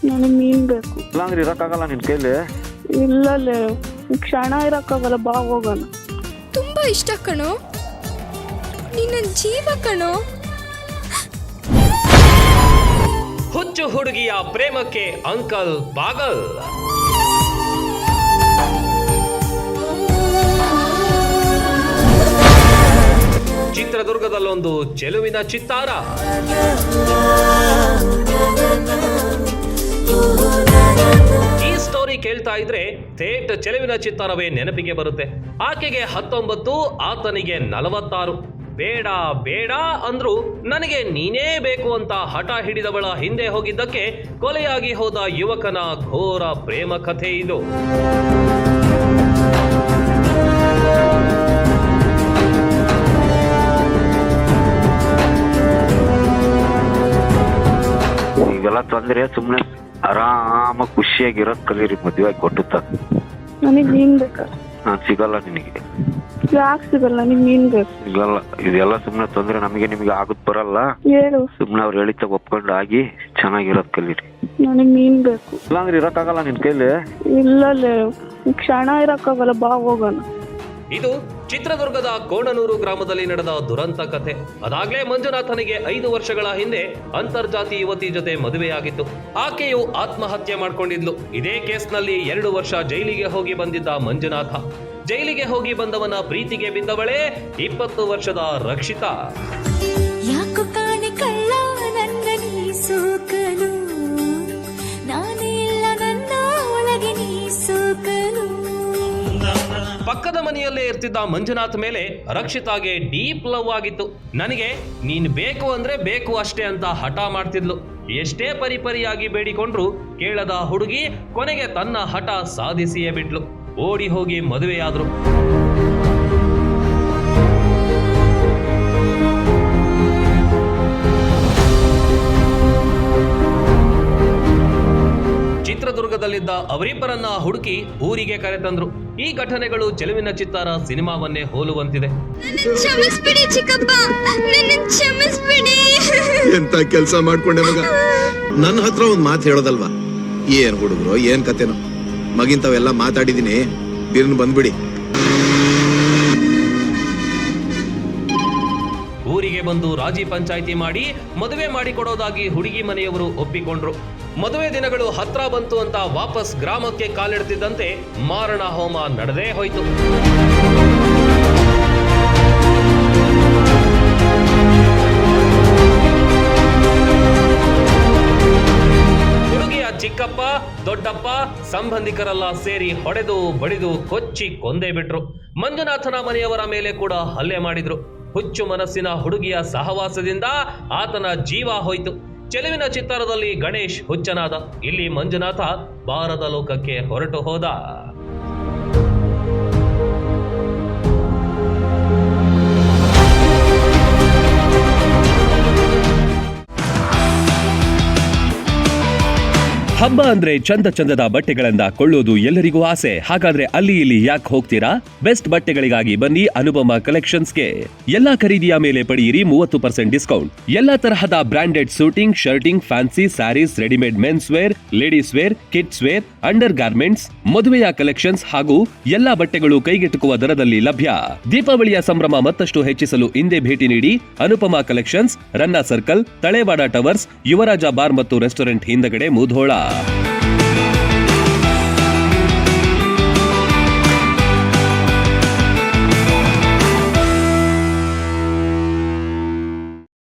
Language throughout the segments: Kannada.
ನನಗೆ ನೀನ್ ಬೇಕು. ಇಲ್ಲಾಂದ್ರೆ ಇರಕ್ಕಾಗಲ್ಲ ನಿನ್ ಕೈಲಿ. ಇಲ್ಲಲ್ಲೇ ಕ್ಷಣ ಇರಕ್ಕಾಗಲ್ಲ, ಬಾ ಹೋಗೋಣ. ತುಂಬಾ ಇಷ್ಟ ಕಣೋ, ನಿನ್ನ ಜೀವ ಕಣೋ. ಹುಚ್ಚು ಹುಡುಗಿಯ ಪ್ರೇಮಕ್ಕೆ ಅಂಕಲ್ ಪಾಗಲ್. ಚಿತ್ರದುರ್ಗದಲ್ಲೊಂದು ಚೆಲುವಿನ ಚಿತ್ತಾರ. ಈ ಸ್ಟೋರಿ ಕೇಳ್ತಾ ಇದ್ರೆ ಥೇಟ್ ಚೆಲುವಿನ ಚಿತ್ತಾರವೇ ನೆನಪಿಗೆ ಬರುತ್ತೆ. ಆಕೆಗೆ 19, ಆತನಿಗೆ 46. ಬೇಡ ಬೇಡ ಅಂದ್ರು ನನಗೆ ನೀನೇ ಬೇಕು ಅಂತ ಹಠ ಹಿಡಿದವಳ ಹಿಂದೆ ಹೋಗಿದ್ದಕ್ಕೆ ಕೊಲೆಯಾಗಿ ಹೋದ ಯುವಕನ ಘೋರ ಪ್ರೇಮ ಕಥೆ ಇದು. ಈಗೆಲ್ಲ ತೊಂದ್ರೆ, ಸುಮ್ನೆ ಆರಾಮ ಖುಷಿಯಾಗಿರೋದ್ ಕಲೀರಿ. ಮದುವೆ ಕೊಟ್ಟುತ್ತ ನನಗ್ ನೀನ್ ಬೇಕ. ನಾನ್ ಸಿಗಲ್ಲ ನಿನಗೆ. ಯಾಕೆ ಸಿಗಲ್ಲ? ನನಗ್ ನೀನ್ ಬೇಕು. ಸಿಗಲ್ಲ. ಇದೆಲ್ಲ ಸುಮ್ನೆ ತೊಂದ್ರೆ, ನಮಗೆ ನಿಮ್ಗೆ ಆಗುದ್ ಬರಲ್ಲ. ಹೇಳು. ಸುಮ್ನೆ ಅವ್ರು ಹೇಳಿದ್ದ ಒಪ್ಕೊಂಡು ಆಗಿ ಚೆನ್ನಾಗಿರೋದ್ ಕಲೀರಿ. ನನಗ್ ನೀನ್ ಬೇಕು. ಇಲ್ಲಾಂದ್ರೆ ಇರಕ್ಕಾಗಲ್ಲ ನಿನ್ ಕೈಲಿ. ಇಲ್ಲಲ್ಲೇ ಕ್ಷಣ ಇರಕ್ಕಾಗಲ್ಲ, ಬಾ ಹೋಗೋಣ. ಇದು ಚಿತ್ರದುರ್ಗದ ಕೋಣನೂರು ಗ್ರಾಮದಲ್ಲಿ ನಡೆದ ದುರಂತ ಕಥೆ. ಅದಾಗ್ಲೇ ಮಂಜುನಾಥನಿಗೆ 5 ವರ್ಷಗಳ ಹಿಂದೆ ಅಂತರ್ಜಾತಿ ಯುವತಿ ಜೊತೆ ಮದುವೆಯಾಗಿತ್ತು. ಆಕೆಯು ಆತ್ಮಹತ್ಯೆ ಮಾಡ್ಕೊಂಡಿದ್ಲು. ಇದೇ ಕೇಸ್ನಲ್ಲಿ 2 ವರ್ಷ ಜೈಲಿಗೆ ಹೋಗಿ ಬಂದಿದ್ದ ಮಂಜುನಾಥ. ಜೈಲಿಗೆ ಹೋಗಿ ಬಂದವನ ಪ್ರೀತಿಗೆ ಬಿದ್ದವಳೇ 20 ವರ್ಷದ ರಕ್ಷಿತಾ. ಯಾಕೋ ಕಾಣೆ ಕಳ್ಳ ನನ್ನ ನೀ ಸೋಕಲು, ನಾನೆಲ್ಲ ನನ್ನ ಒಳಗೆ ನೀ ಸೋಕಲು. ಪಕ್ಕದ ಮನೆಯಲ್ಲೇ ಇರ್ತಿದ್ದ ಮಂಜುನಾಥ್ ಮೇಲೆ ರಕ್ಷಿತಾಗೆ ಡೀಪ್ ಲವ್ ಆಗಿತ್ತು. ನನಗೆ ನೀನ್ ಬೇಕು ಅಂದ್ರೆ ಬೇಕು ಅಷ್ಟೇ ಅಂತ ಹಠ ಮಾಡ್ತಿದ್ಲು. ಎಷ್ಟೇ ಪರಿಪರಿಯಾಗಿ ಬೇಡಿಕೊಂಡ್ರು ಕೇಳದ ಹುಡುಗಿ ಕೊನೆಗೆ ತನ್ನ ಹಠ ಸಾಧಿಸಿಯೇ ಬಿಟ್ಲು. ಓಡಿ ಹೋಗಿ ಮದುವೆಯಾದ್ರು. ಚಿತ್ರದುರ್ಗದಲ್ಲಿದ್ದ ಅವರಿಬ್ಬರನ್ನ ಹುಡುಕಿ ಊರಿಗೆ ಕರೆತಂದ್ರು. ಈ ಘಟನೆಗಳು ಚೆಲುವಿನ ಚಿತ್ತಾರ ಸಿನಿಮಾವನ್ನೇ ಹೋಲುವಂತಿದೆ. ಕ್ಷಮಿಸ್ಬಿಡಿ ಚಿಕ್ಕಪ್ಪ, ನನ್ನ ಕ್ಷಮಿಸ್ಬಿಡಿ. ಎಂತ ಕೆಲಸ ಮಾಡ್ಕೊಂಡೆ ಮಗ. ನನ್ನ ಹತ್ರ ಒಂದ್ ಮಾತು ಹೇಳೋದಲ್ವಾ? ಏನ್ ಹುಡುಗರು, ಏನ್ ಕತೆನೋ. ಮಗಿಂತವೆಲ್ಲ ಮಾತಾಡಿದೀನಿ, ಬಿರ್ನ್ ಬಂದ್ಬಿಡಿ. ಊರಿಗೆ ಬಂದು ರಾಜಿ ಪಂಚಾಯಿತಿ ಮಾಡಿ ಮದುವೆ ಮಾಡಿಕೊಡೋದಾಗಿ ಹುಡುಗಿ ಮನೆಯವರು ಒಪ್ಪಿಕೊಂಡ್ರು. ಮದುವೆ ದಿನಗಳು ಹತ್ರ ಬಂತು ಅಂತ ವಾಪಸ್ ಗ್ರಾಮಕ್ಕೆ ಕಾಲಿಡ್ತಿದ್ದಂತೆ ಮಾರಣ ಹೋಮ ನಡೆದೇ ಹೋಯ್ತು. ಹುಡುಗಿಯ ಚಿಕ್ಕಪ್ಪ, ದೊಡ್ಡಪ್ಪ, ಸಂಬಂಧಿಕರೆಲ್ಲ ಸೇರಿ ಹೊಡೆದು ಬಡಿದು ಕೊಚ್ಚಿ ಕೊಂದೇ ಬಿಟ್ರು. ಮಂಜುನಾಥನ ಮನೆಯವರ ಮೇಲೆ ಕೂಡ ಹಲ್ಲೆ ಮಾಡಿದ್ರು. ಹುಚ್ಚು ಮನಸ್ಸಿನ ಹುಡುಗಿಯ ಸಹವಾಸದಿಂದ ಆತನ ಜೀವ ಹೋಯ್ತು. ಚೆಲುವಿನ ಚಿತ್ತಾರದಲ್ಲಿ ಗಣೇಶ್ ಹುಚ್ಚನಾದ. ಇಲ್ಲಿ ಮಂಜುನಾಥ ಬಾರದ ಲೋಕಕ್ಕೆ ಹೊರಟು ಹೋದ. ಹಬ್ಬ ಅಂದ್ರೆ ಚಂದ ಚಂದದ ಬಟ್ಟೆಗಳನ್ನ ಕೊಳ್ಳೋದು ಎಲ್ಲರಿಗೂ ಆಸೆ. ಹಾಗಾದ್ರೆ ಅಲ್ಲಿ ಇಲ್ಲಿ ಯಾಕೆ ಹೋಗ್ತೀರಾ? ಬೆಸ್ಟ್ ಬಟ್ಟೆಗಳಿಗಾಗಿ ಬನ್ನಿ ಅನುಪಮ ಕಲೆಕ್ಷನ್ಸ್ಗೆ. ಎಲ್ಲಾ ಖರೀದಿಯ ಮೇಲೆ ಪಡೆಯಿರಿ 30% ಡಿಸ್ಕೌಂಟ್. ಎಲ್ಲಾ ತರಹದ branded suiting, shirting, fancy saris, readymade men's wear, ladies wear, kids wear, under garments, ಮದುವೆಯ ಕಲೆಕ್ಷನ್ಸ್ ಹಾಗೂ ಎಲ್ಲಾ ಬಟ್ಟೆಗಳು ಕೈಗೆಟುಕುವ ದರದಲ್ಲಿ ಲಭ್ಯ. ದೀಪಾವಳಿಯ ಸಂಭ್ರಮ ಮತ್ತಷ್ಟು ಹೆಚ್ಚಿಸಲು ಇಂದೇ ಭೇಟಿ ನೀಡಿ ಅನುಪಮ ಕಲೆಕ್ಷನ್ಸ್, ರನ್ನ ಸರ್ಕಲ್, ತಳೇವಾಡ ಟವರ್ಸ್, ಯುವರಾಜ ಬಾರ್ ಮತ್ತು ರೆಸ್ಟೋರೆಂಟ್ ಹಿಂದಗಡೆ Mudhol.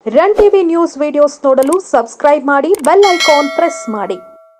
Run TV news videos ನೋಡಲು ಸಬ್ಸ್ಕ್ರೈಬ್ ಮಾಡಿ, ಬೆಲ್ ಐಕಾನ್ ಪ್ರೆಸ್ ಮಾಡಿ.